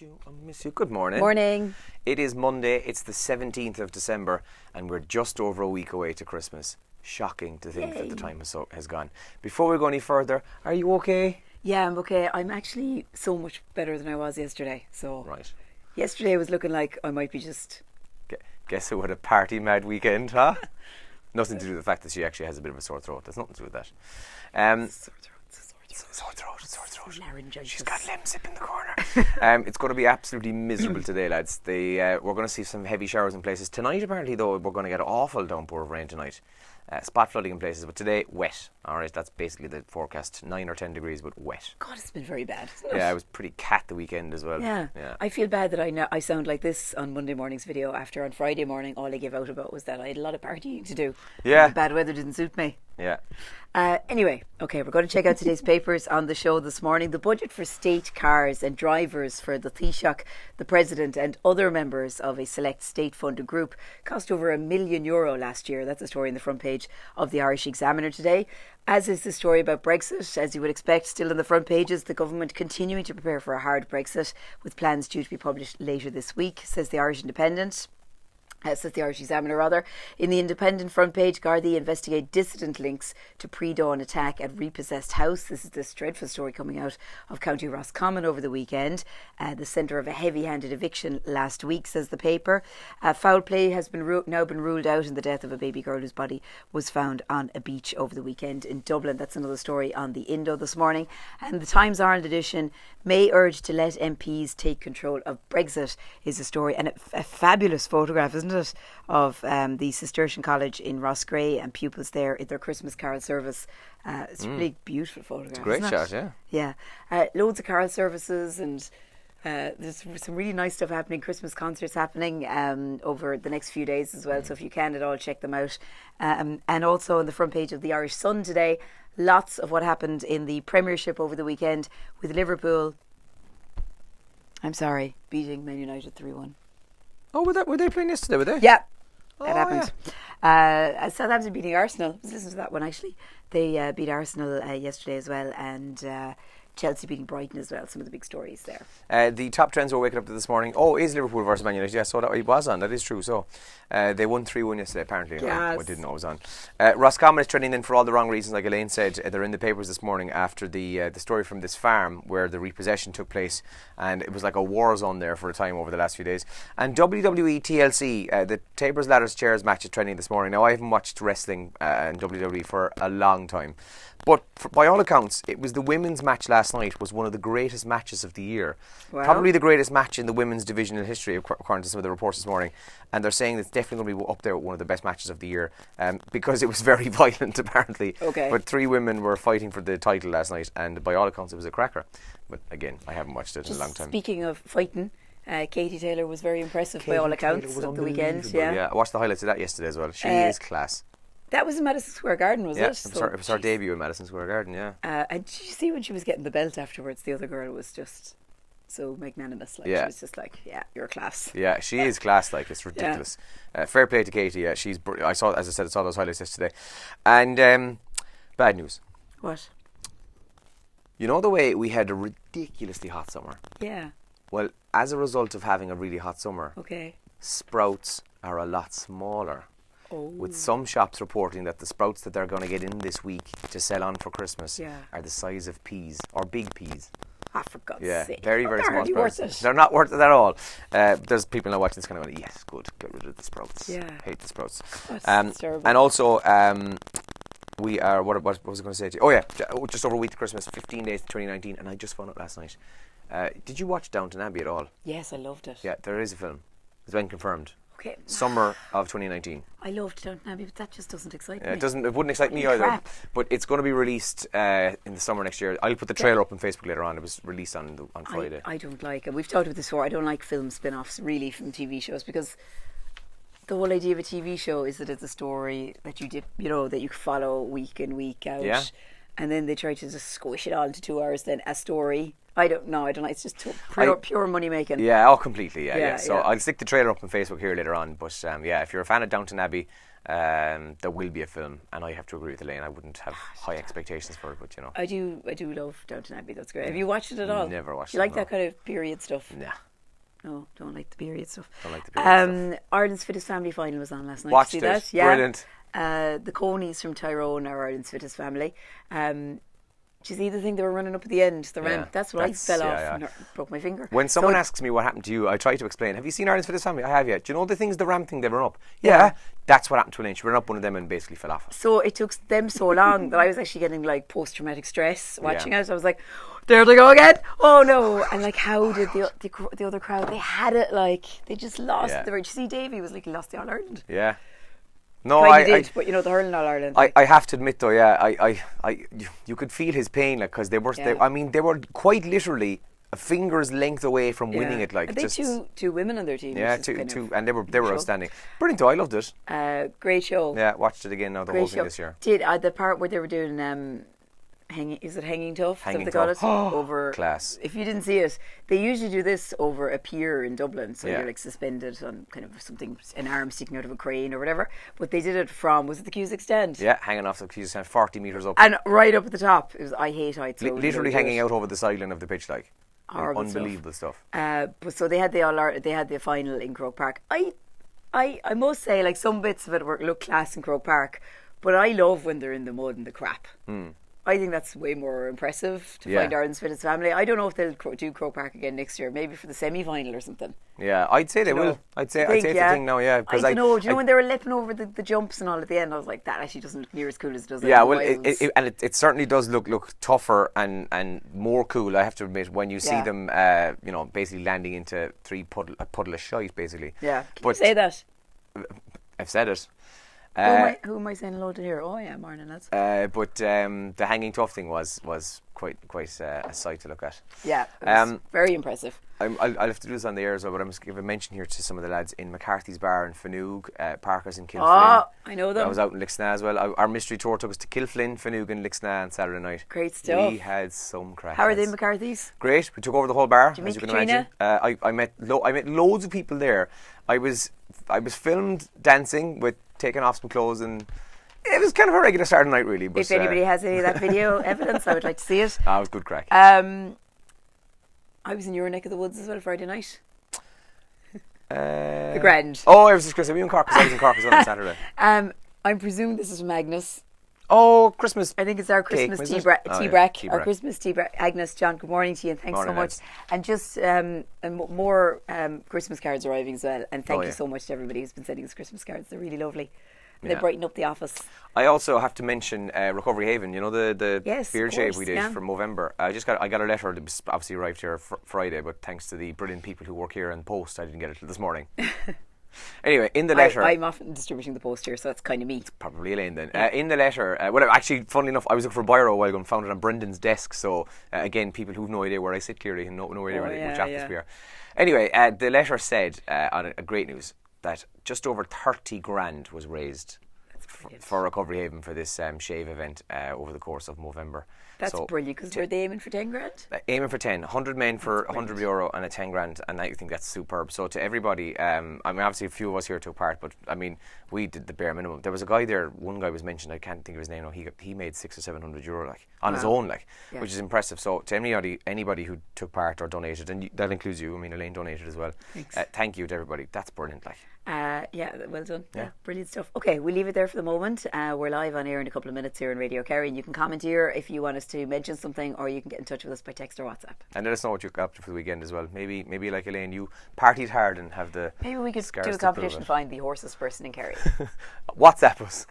you, I miss you. Good morning. Morning. It is Monday, it's the 17th of December, and we're just over a week away to Christmas. Shocking to think that the time has gone. Before we go any further, are you okay? Yeah, I'm okay. I'm actually so much better than I was yesterday. So Right. yesterday was looking like I might be just... Guess who had a party mad weekend, huh? Nothing to do with the fact that she actually has a bit of a sore throat. There's nothing to do with that. Sore throat. Laryngitis. She's got lemsip in the corner. It's going to be absolutely miserable today, lads. We're going to see some heavy showers in places. Tonight, apparently, though, we're going to get an awful downpour of rain tonight. Spot flooding in places, but today, wet. All right, that's basically the forecast. 9 or 10 degrees, but wet. God, it's been very bad, isn't it? Yeah, it was pretty cat the weekend as well. Yeah. I feel bad that I sound like this on Monday morning's video after on Friday morning all I gave out about was that I had a lot of partying to do. Yeah. The bad weather didn't suit me. Yeah. Anyway, okay, we're going to check out today's papers on the show this morning. The budget for state cars and drivers for the Taoiseach, the President and other members of a select state-funded group cost over €1 million last year. That's a story in the front page of the Irish Examiner today. As is the story about Brexit, as you would expect, still in the front pages, the government continuing to prepare for a hard Brexit with plans due to be published later this week, says the Irish Independent. Says the Irish Examiner, rather. In the Independent front page, Gardaí investigate dissident links to pre-dawn attack at repossessed house. This is this dreadful story coming out of County Roscommon over the weekend. The centre of a heavy-handed eviction last week, says the paper. Foul play has now been ruled out in the death of a baby girl whose body was found on a beach over the weekend in Dublin. That's another story on the Indo this morning. And the Times Ireland edition, May urge to let MPs take control of Brexit, is a story. And a fabulous photograph, isn't it, of the Cistercian College in Roscrea and pupils there in their Christmas carol service. It's a really beautiful photograph. It's a great shot, yeah. Yeah. Loads of carol services and there's some really nice stuff happening, Christmas concerts happening over the next few days as well. So if you can at all, check them out. And also on the front page of the Irish Sun today, lots of what happened in the Premiership over the weekend with Liverpool, beating Man United 3-1. Oh, were they playing yesterday, were they? Yeah, that happened. Yeah. Southampton beating Arsenal. I was listening to that one, actually. They beat Arsenal yesterday as well, and Chelsea beating Brighton as well. Some of the big stories there. The top trends we're waking up to this morning. Oh, is Liverpool versus Man United? Yeah, so that it was on. That is true. So they won 3-1 yesterday, apparently. Yes. I didn't know it was on. Roscommon is trending in for all the wrong reasons, like Elaine said. They're in the papers this morning after the story from this farm where the repossession took place, and it was like a war zone there for a time over the last few days. And WWE TLC, the Tables, Ladders, Chairs match is trending this morning. Now, I haven't watched wrestling and WWE for a long time. But by all accounts, it was the women's match last night was one of the greatest matches of the year. Wow. Probably the greatest match in the women's division in history, according to some of the reports this morning. And they're saying it's definitely going to be up there with one of the best matches of the year because it was very violent, apparently. Okay. But 3 women were fighting for the title last night, and by all accounts, it was a cracker. But again, I haven't watched it in a long time. Speaking of fighting, Katie Taylor was very impressive by all accounts of the weekend. Yeah, I watched the highlights of that yesterday as well. She is class. That was in Madison Square Garden, was it? Yeah, it was her debut in Madison Square Garden, yeah. And did you see when she was getting the belt afterwards, the other girl was just so magnanimous. Like, she was just like, yeah, you're class. Yeah, she is class, like, it's ridiculous. Fair play to Katie, yeah, I saw those highlights yesterday. And bad news. What? You know the way we had a ridiculously hot summer? Yeah. Well, as a result of having a really hot summer, sprouts are a lot smaller. With some shops reporting that the sprouts that they're going to get in this week to sell on for Christmas are the size of peas, or big peas. For God's sake. Very, very small sprouts. Worth it. They're not worth it at all. There's people now watching this kind of going, yes, good, get rid of the sprouts. Yeah. Hate the sprouts. That's terrible. And also, we are, what was I going to say to you? Oh yeah, just over a week to Christmas, 15 days to 2019, and I just found out last night. Did you watch Downton Abbey at all? Yes, I loved it. Yeah, there is a film. It's been confirmed. Okay. Summer of 2019. I loved Downton Abbey, but that just doesn't excite me. It wouldn't excite me either. Crap. But it's going to be released in the summer next year. I'll put the trailer up on Facebook later on. It was released on Friday. I don't like, and we've talked about this before, I don't like film spin-offs really from TV shows, because the whole idea of a TV show is that it's a story that that you follow week in, week out. Yeah. And then they try to just squish it all into 2 hours, then a story. I don't know. It's just pure money making. Yeah, completely. Yeah. So I'll stick the trailer up on Facebook here later on. But if you're a fan of Downton Abbey there will be a film, and I have to agree with Elaine. I wouldn't have high expectations for it, but I do love Downton Abbey. That's great. Have you watched it at all? Never watched you it. like that kind of period stuff? Nah. No, don't like the period stuff. Don't like the period stuff. Ireland's Fittest Family final was on last night. Watched Did you see it. that? Yeah. Brilliant. The Conies from Tyrone are Ireland's Fittest Family. Do you see the thing they were running up at the end, the ramp? That's what I fell off and broke my finger. When someone asks me what happened to you, I try to explain. Have you seen Ireland's Fittest Family? I have, yeah. Do you know the things, the ramp thing they run up? Yeah. That's what happened to Elaine. She ran up one of them and basically fell off. So it took them so long that I was actually getting like post-traumatic stress watching it. I was like, there they go again. Oh no. And like, how did the other crowd, they had it like, they just lost it. Did you see Davy was like, he lost the All-Ireland. Yeah. No, but you know, the hurling All-Ireland. I have to admit though, you could feel his pain, like, because they were quite literally a finger's length away from winning it. Like, and they two women on their team. Yeah, two, and they were outstanding. Brilliant though, I loved it. Great show. Yeah, watched it again now, the whole thing this year. Did the part where they were doing hanging tough? Hanging tough. Over class. If you didn't see it, they usually do this over a pier in Dublin, so you're like suspended on kind of something, an arm sticking out of a crane or whatever. But they did it from, was it the Cusack stand? Yeah, hanging off the Cusack stand, 40 metres up, and right up at the top. It was, I hate heights. So literally hanging out over the sideline of the pitch, like horrible unbelievable stuff. But so they had the final in Croke Park. I must say, like, some bits of it look class in Croke Park, but I love when they're in the mud and the crap. I think that's way more impressive to find Ireland's Fittest Family. I don't know if they'll do Croke Park again next year, maybe for the semi-final or something. Yeah, I'd say they will. I'd say it's a thing now, yeah. I don't know. Do you know when they were leaping over the jumps and all at the end, I was like, that actually doesn't look near as cool as it does. Yeah, well, it certainly does look tougher and more cool, I have to admit, when you see them, basically landing into a puddle of shite, basically. Yeah, can you say that? I've said it. Who am I saying hello to here? Oh yeah, morning lads. But the hanging tough thing was quite a sight to look at. Yeah, it was very impressive. I'll have to do this on the air as well, but I must give a mention here to some of the lads in McCarthy's Bar in Fanug, Parker's in Kilflin. Oh, I know them. I was out in Lixna as well. Our mystery tour took us to Kilflin, Fanug and Lixna on Saturday night. Great stuff. We had some crack. How are they in McCarthy's? Great. We took over the whole bar, Did you as meet you can Katrina? imagine. I met loads of people there. I was filmed dancing with taking off some clothes, and it was kind of a regular Saturday night, really. But, if anybody has any of that video evidence, I would like to see it. It was good crack. I was in your neck of the woods as well Friday night. The Grand. Oh, I was just going to say, were you in Cork? Because I was in Cork as well on Saturday. I'm presuming this is from Agnes. Oh, Christmas. I think it's our Christmas tea break. Our Christmas tea break. Agnes, John, good morning to you, and thanks so much. And just more Christmas cards arriving as well. And thank you so much to everybody who's been sending us Christmas cards. They're really lovely. They brighten up the office. I also have to mention Recovery Haven. You know the beard shave we did from Movember. I got a letter that was obviously arrived here Friday, but thanks to the brilliant people who work here in Post, I didn't get it till this morning. Anyway, in the letter, I'm often distributing the Post here, so that's kind of me. It's probably Elaine then. In the letter, actually, funnily enough, I was looking for a biro a while ago and found it on Brendan's desk. So again, people who've no idea where I sit clearly and no idea which office we are. Anyway, the letter said on a great news that just over 30 grand was raised for Recovery Haven for this shave event over the course of November. That's brilliant, because were they aiming for 10 grand? Aiming for 10. 100 men for €100 and a 10 grand, and I think that's superb. So to everybody, I mean, obviously a few of us here took part, but I mean, we did the bare minimum. There was a guy there, one guy was mentioned, I can't think of his name now, he made €600 or €700 like on his own, like, which is impressive. So to anybody who took part or donated, and that includes you, I mean, Elaine donated as well. Thank you to everybody. That's brilliant, like. Well done. Yeah, brilliant stuff. Okay, we'll leave it there for the moment. We're live on air in a couple of minutes here on Radio Kerry, and you can comment here if you want us to mention something, or you can get in touch with us by text or WhatsApp. And let us know what you got up to for the weekend as well. Maybe like Elaine, you partied hard and have the. Maybe we could do a competition to find the hoarsest person in Kerry. WhatsApp us.